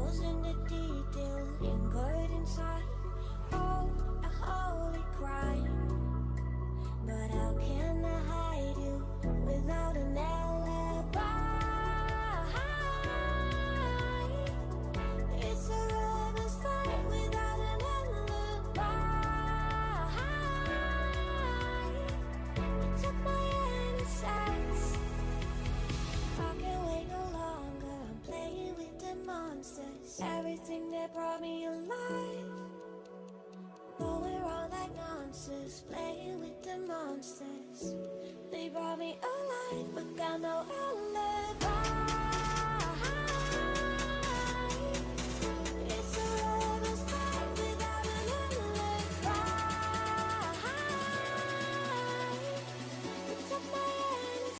devils in the detail, lingered inside. Oh, a holy crime. But how can I hide you without an alibi? It's a lover's fight without an alibi. You took my innocence. I can't wait no longer. I'm playing with the monsters. Everything that brought me alive. Though we're all like monsters, playing with the monsters. They brought me alive, but got no alibi.